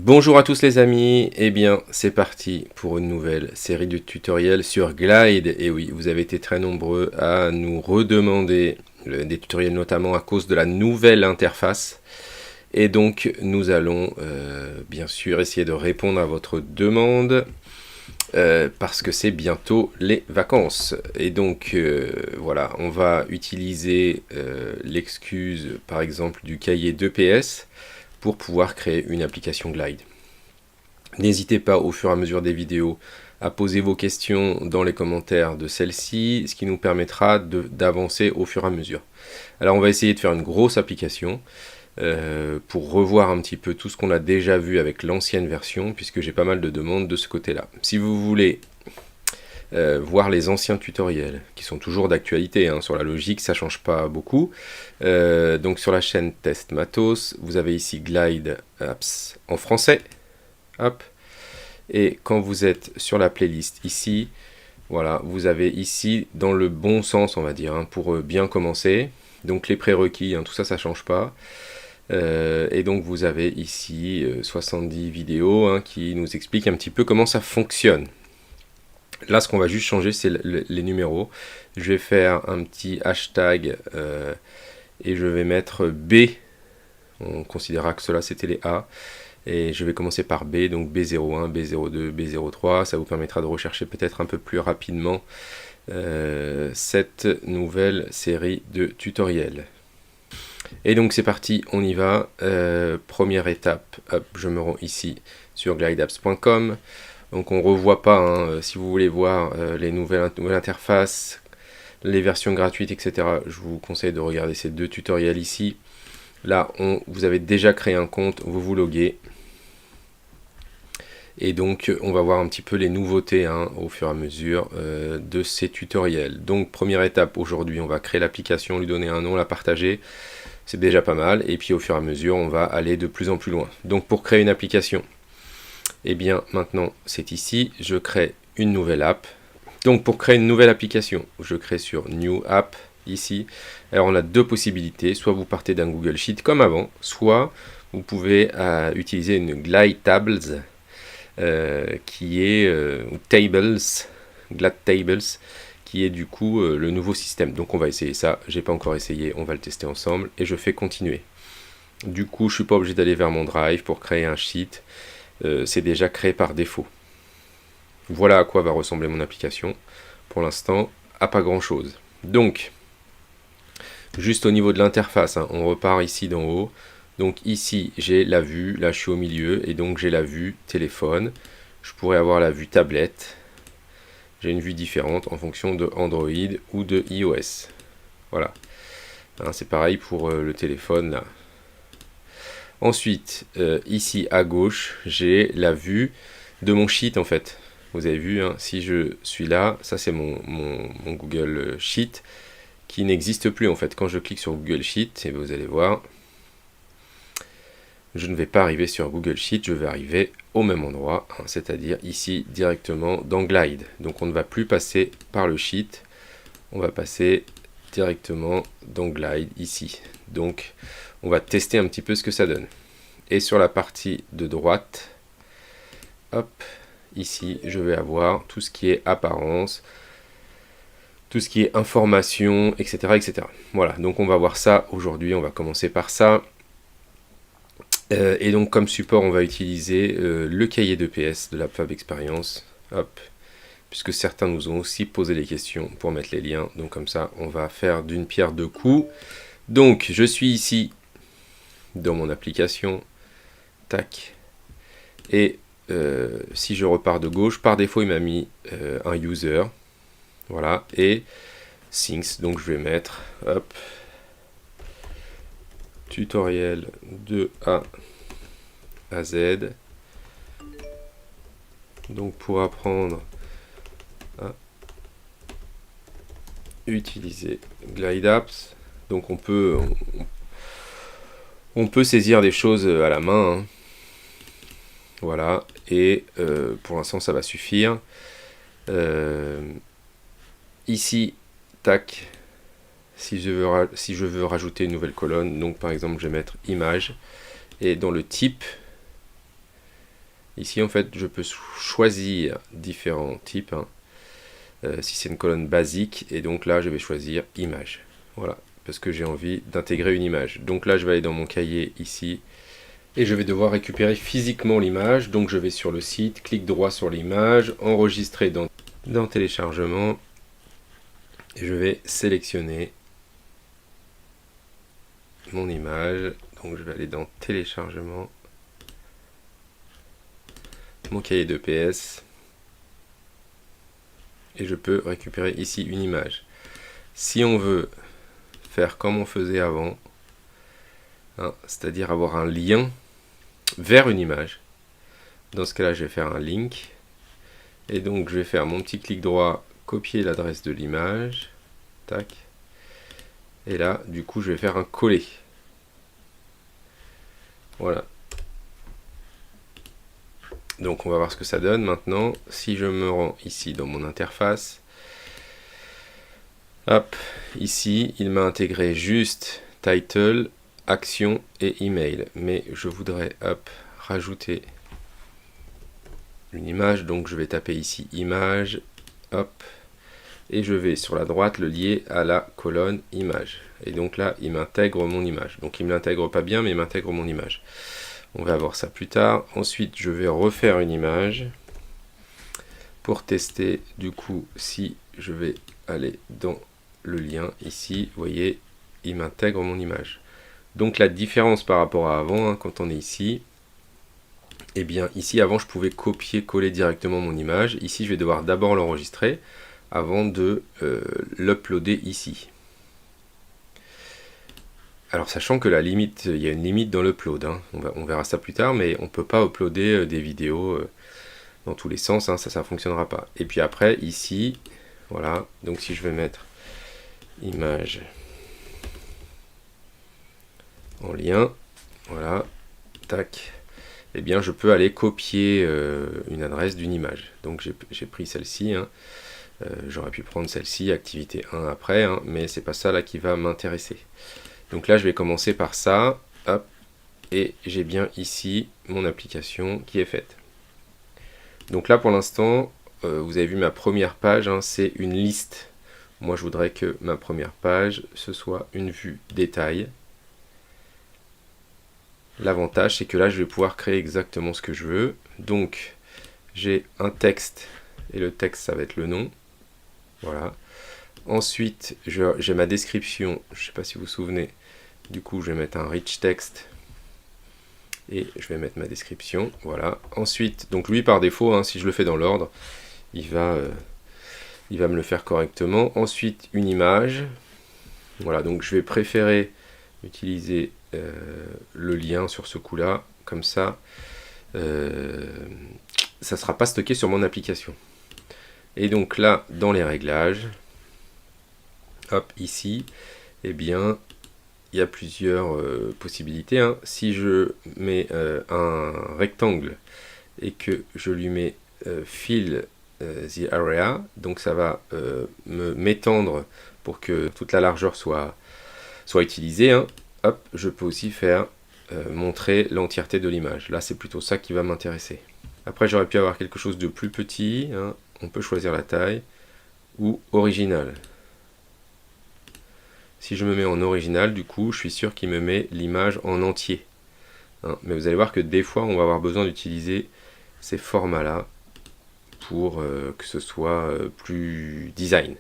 Bonjour à tous les amis, eh bien c'est parti pour une nouvelle série de tutoriels sur Glide. Et oui, vous avez été très nombreux à nous redemander des tutoriels notamment à cause de la nouvelle interface. Et donc nous allons bien sûr essayer de répondre à votre demande parce que c'est bientôt les vacances. Et donc voilà, on va utiliser l'excuse par exemple du cahier 2PS pour pouvoir créer une application Glide. N'hésitez pas au fur et à mesure des vidéos à poser vos questions dans les commentaires de celle-ci, ce qui nous permettra d'avancer au fur et à mesure. Alors on va essayer de faire une grosse application pour revoir un petit peu tout ce qu'on a déjà vu avec l'ancienne version, puisque j'ai pas mal de demandes de ce côté-là. Si vous voulez voir les anciens tutoriels, qui sont toujours d'actualité, sur la logique, ça change pas beaucoup. Donc sur la chaîne Test Matos, vous avez ici Glide Apps en français. Hop. Et quand vous êtes sur la playlist ici, voilà, vous avez ici dans le bon sens, on va dire, pour bien commencer. Donc les prérequis, tout ça, ça change pas. Et donc vous avez ici 70 vidéos qui nous expliquent un petit peu comment ça fonctionne. Là, ce qu'on va juste changer, c'est les numéros. Je vais faire un petit hashtag et je vais mettre B. On considérera que cela, c'était les A. Et je vais commencer par B, donc B01, B02, B03. Ça vous permettra de rechercher peut-être un peu plus rapidement cette nouvelle série de tutoriels. Et donc c'est parti, on y va. Première étape, hop, je me rends ici sur glideapps.com. Donc on ne revoit pas, si vous voulez voir les nouvelles interfaces, les versions gratuites, etc. Je vous conseille de regarder ces deux tutoriels ici. Là, vous avez déjà créé un compte, vous vous loguez. Et donc, on va voir un petit peu les nouveautés au fur et à mesure de ces tutoriels. Donc, première étape, aujourd'hui, on va créer l'application, lui donner un nom, la partager. C'est déjà pas mal. Et puis, au fur et à mesure, on va aller de plus en plus loin. Donc, pour créer une application, eh bien, maintenant, c'est ici. Je crée une nouvelle app. Donc, pour créer une nouvelle application, je crée sur New App, ici. Alors, on a deux possibilités. Soit vous partez d'un Google Sheet comme avant, soit vous pouvez utiliser une Glide Tables, qui est Tables, Glide Tables, qui est du coup le nouveau système. Donc on va essayer ça, j'ai pas encore essayé, on va le tester ensemble et je fais continuer. Du coup je suis pas obligé d'aller vers mon drive pour créer un sheet, c'est déjà créé par défaut. Voilà à quoi va ressembler mon application. Pour l'instant, à pas grand chose. Donc juste au niveau de l'interface, on repart ici d'en haut. Donc ici, j'ai la vue, là je suis au milieu, et donc j'ai la vue téléphone. Je pourrais avoir la vue tablette. J'ai une vue différente en fonction de Android ou de iOS. Voilà. C'est pareil pour le téléphone là. Ensuite, ici à gauche, j'ai la vue de mon sheet en fait. Vous avez vu, si je suis là, ça c'est mon Google Sheet qui n'existe plus en fait. Quand je clique sur Google Sheet, et vous allez voir, je ne vais pas arriver sur Google Sheet, je vais arriver au même endroit, c'est-à-dire ici directement dans Glide. Donc on ne va plus passer par le Sheet, on va passer directement dans Glide ici. Donc on va tester un petit peu ce que ça donne. Et sur la partie de droite, hop, ici je vais avoir tout ce qui est apparence, tout ce qui est information, etc., etc. Voilà, donc on va voir ça aujourd'hui, on va commencer par ça. Et donc comme support on va utiliser le cahier 2PS de la Fab Experience, hop, puisque certains nous ont aussi posé des questions pour mettre les liens, donc comme ça on va faire d'une pierre deux coups. Donc je suis ici dans mon application, tac, et si je repars de gauche, par défaut il m'a mis un user, voilà, et things, donc je vais mettre, hop, tutoriel de A à Z. Donc pour apprendre à utiliser Glide Apps, donc on peut saisir des choses à la main. Voilà, et pour l'instant ça va suffire. Ici, tac. Si je veux rajouter une nouvelle colonne, donc par exemple je vais mettre image, et dans le type, Ici, en fait, je peux choisir différents types, hein, si c'est une colonne basique, et donc là, je vais choisir image. Voilà, parce que j'ai envie d'intégrer une image. Donc là, je vais aller dans mon cahier ici, et je vais devoir récupérer physiquement l'image. Donc je vais sur le site, clic droit sur l'image, enregistrer dans téléchargement, et je vais sélectionner mon image. Donc je vais aller dans téléchargement, mon cahier de PS, et je peux récupérer ici une image. Si on veut faire comme on faisait avant, hein, c'est-à-dire avoir un lien vers une image, dans ce cas-là, je vais faire un link, et donc je vais faire mon petit clic droit, copier l'adresse de l'image, tac, et là, du coup, je vais faire un coller. Voilà. Donc on va voir ce que ça donne maintenant. Si je me rends ici dans mon interface, hop, ici il m'a intégré juste title, action et email. Mais je voudrais hop, rajouter une image, donc je vais taper ici image, hop, et je vais sur la droite le lier à la colonne image. Et donc là il m'intègre mon image. Donc il ne me l'intègre pas bien, mais il m'intègre mon image. On va voir ça plus tard. Ensuite, je vais refaire une image pour tester du coup si je vais aller dans le lien ici. Vous voyez, il m'intègre mon image. Donc la différence par rapport à avant, hein, quand on est ici, eh bien ici avant je pouvais copier-coller directement mon image. Ici je vais devoir d'abord l'enregistrer avant de l'uploader ici. Alors sachant que la limite, il y a une limite dans l'upload, hein. On verra ça plus tard, mais on ne peut pas uploader des vidéos dans tous les sens, hein, ça ne fonctionnera pas. Et puis après, ici, voilà, donc si je vais mettre image en lien, voilà, tac, eh bien je peux aller copier une adresse d'une image. Donc j'ai pris celle-ci, hein. J'aurais pu prendre celle-ci, activité 1 après, hein, mais c'est pas ça là qui va m'intéresser. Donc là, je vais commencer par ça, hop, et j'ai bien ici mon application qui est faite. Donc là, pour l'instant, vous avez vu ma première page, hein, c'est une liste. Moi, je voudrais que ma première page, ce soit une vue détail. L'avantage, c'est que là, je vais pouvoir créer exactement ce que je veux. Donc, j'ai un texte, et le texte, ça va être le nom. Voilà. Ensuite, j'ai ma description, je ne sais pas si vous vous souvenez, du coup je vais mettre un rich text et je vais mettre ma description, voilà. Ensuite, donc lui par défaut, hein, si je le fais dans l'ordre, il va me le faire correctement. Ensuite, une image, voilà, donc je vais préférer utiliser le lien sur ce coup-là, comme ça, ça ne sera pas stocké sur mon application. Et donc là, dans les réglages, hop, ici, eh bien, il y a plusieurs possibilités, hein. Si je mets un rectangle et que je lui mets fill the area, donc ça va m'étendre pour que toute la largeur soit utilisée, hein. Hop, je peux aussi faire montrer l'entièreté de l'image. Là, c'est plutôt ça qui va m'intéresser. Après, j'aurais pu avoir quelque chose de plus petit, hein. On peut choisir la taille, ou original. Si je me mets en original, du coup, je suis sûr qu'il me met l'image en entier, hein. Mais vous allez voir que des fois, on va avoir besoin d'utiliser ces formats-là pour que ce soit plus design.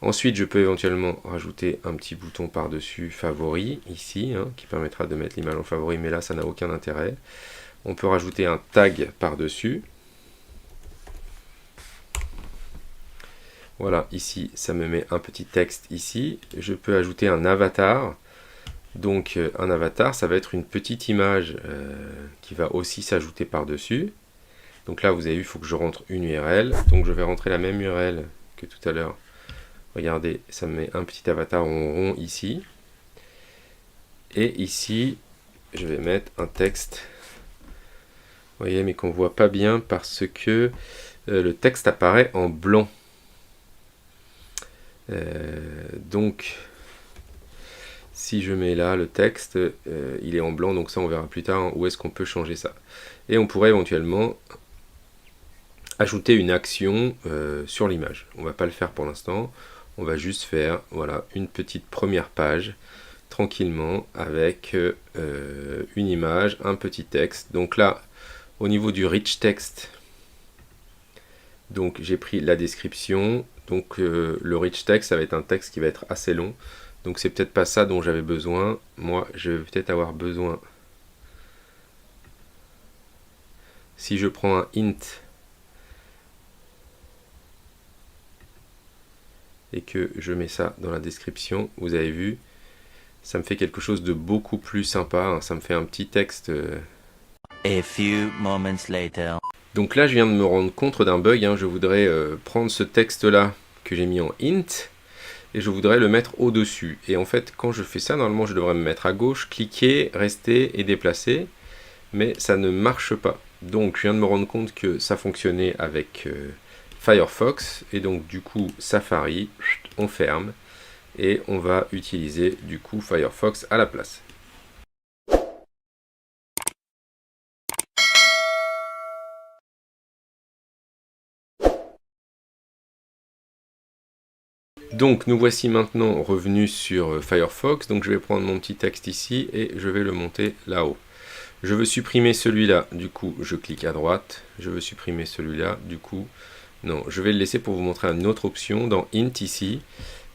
Ensuite, je peux éventuellement rajouter un petit bouton par-dessus favori, ici, hein, qui permettra de mettre l'image en favori, mais là, ça n'a aucun intérêt. On peut rajouter un tag par-dessus. Voilà, ici, ça me met un petit texte ici. Je peux ajouter un avatar. Donc, un avatar, ça va être une petite image qui va aussi s'ajouter par-dessus. Donc là, vous avez vu, il faut que je rentre une URL. Donc, je vais rentrer la même URL que tout à l'heure. Regardez, ça me met un petit avatar en rond ici. Et ici, je vais mettre un texte. Vous voyez, mais qu'on ne voit pas bien parce que le texte apparaît en blanc. Donc, Si je mets là le texte, il est en blanc, donc ça on verra plus tard où est-ce qu'on peut changer ça. Et on pourrait éventuellement ajouter une action sur l'image. On va pas le faire pour l'instant, on va juste faire voilà, une petite première page tranquillement avec une image, un petit texte. Donc là, au niveau du rich text, donc j'ai pris la description. Donc le rich text, ça va être un texte qui va être assez long. Donc c'est peut-être pas ça dont j'avais besoin. Moi, je vais peut-être avoir besoin. Si je prends un int et que je mets ça dans la description, vous avez vu, ça me fait quelque chose de beaucoup plus sympa. Hein. Ça me fait un petit texte. A few moments later. Donc là, je viens de me rendre compte d'un bug. Hein. Je voudrais prendre ce texte-là que j'ai mis en int et je voudrais le mettre au-dessus. Et en fait, quand je fais ça, normalement, je devrais me mettre à gauche, cliquer, rester et déplacer. Mais ça ne marche pas. Donc, je viens de me rendre compte que ça fonctionnait avec Firefox. Et donc, du coup, Safari, on ferme. Et on va utiliser, du coup, Firefox à la place. Donc nous voici maintenant revenus sur Firefox, donc je vais prendre mon petit texte ici et je vais le monter là-haut. Je veux supprimer celui-là, du coup je clique à droite, je veux supprimer celui-là, du coup non, je vais le laisser pour vous montrer une autre option dans int ici.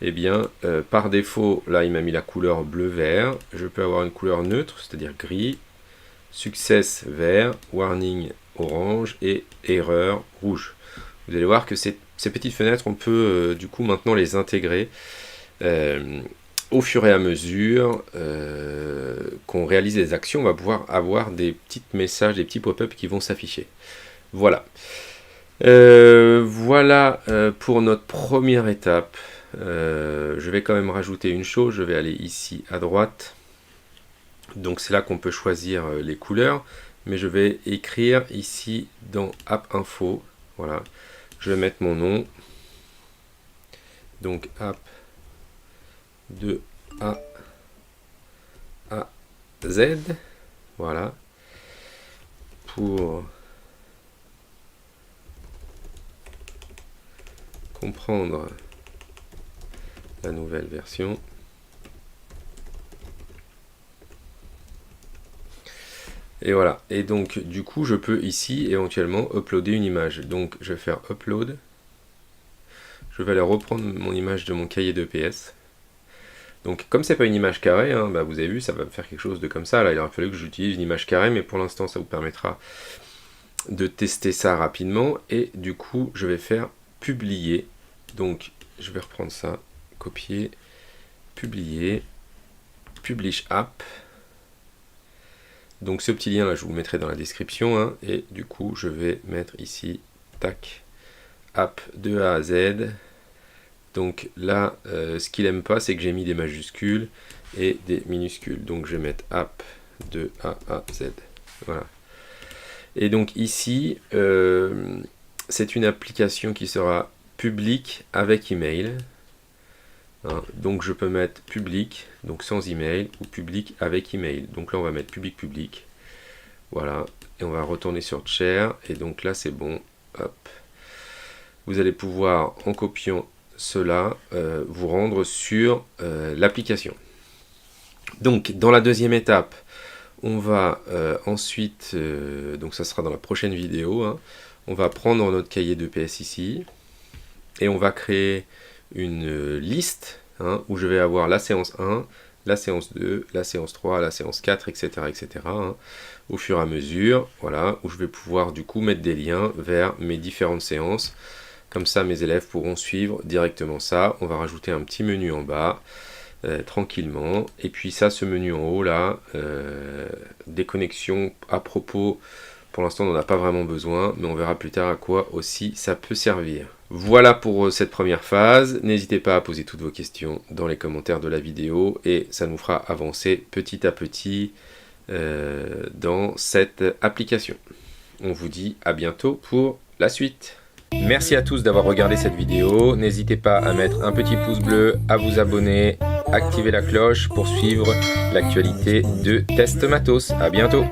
Eh bien par défaut, là il m'a mis la couleur bleu-vert, je peux avoir une couleur neutre, c'est-à-dire gris, success vert, warning orange et erreur rouge. Vous allez voir que ces petites fenêtres, on peut du coup maintenant les intégrer au fur et à mesure qu'on réalise les actions. On va pouvoir avoir des petits messages, des petits pop-up qui vont s'afficher. Voilà. Voilà pour notre première étape. Je vais quand même rajouter une chose. Je vais aller ici à droite. Donc c'est là qu'on peut choisir les couleurs. Mais je vais écrire ici dans App Info. Voilà. Je vais mettre mon nom. Donc app de A à Z. Voilà. Pour comprendre la nouvelle version. Et voilà. Et donc du coup je peux ici éventuellement uploader une image. Donc je vais faire upload. Je vais aller reprendre mon image de mon cahier d'EPS. Donc comme c'est pas une image carrée, hein, bah, vous avez vu, ça va me faire quelque chose de comme ça. Là, il aurait fallu que j'utilise une image carrée, mais pour l'instant, ça vous permettra de tester ça rapidement. Et du coup, je vais faire publier. Donc, je vais reprendre ça, copier, publier, publish app. Donc ce petit lien là, je vous le mettrai dans la description. Hein, et du coup, je vais mettre ici, tac, app de A à Z. Donc là, ce qu'il n'aime pas, c'est que j'ai mis des majuscules et des minuscules. Donc je vais mettre app de A à Z. Voilà. Et donc ici, c'est une application qui sera publique avec email. Hein, donc je peux mettre public, donc sans email, ou public avec email. Donc là, on va mettre public. Voilà. Et on va retourner sur share. Et donc là, c'est bon. Hop. Vous allez pouvoir, en copiant cela, vous rendre sur l'application. Donc dans la deuxième étape, on va ensuite, donc ça sera dans la prochaine vidéo, hein, on va prendre notre cahier d'EPS ici, et on va créer une liste hein, où je vais avoir la séance 1, la séance 2, la séance 3, la séance 4, etc. etc. Hein, au fur et à mesure, voilà, où je vais pouvoir du coup mettre des liens vers mes différentes séances. Comme ça, mes élèves pourront suivre directement ça. On va rajouter un petit menu en bas, tranquillement. Et puis ça, ce menu en haut, là, des connexions à propos, pour l'instant, on n'en a pas vraiment besoin, mais on verra plus tard à quoi aussi ça peut servir. Voilà pour cette première phase. N'hésitez pas à poser toutes vos questions dans les commentaires de la vidéo, et ça nous fera avancer petit à petit dans cette application. On vous dit à bientôt pour la suite. Merci à tous d'avoir regardé cette vidéo. N'hésitez pas à mettre un petit pouce bleu, à vous abonner activer la cloche pour suivre l'actualité de Test Matos. À bientôt.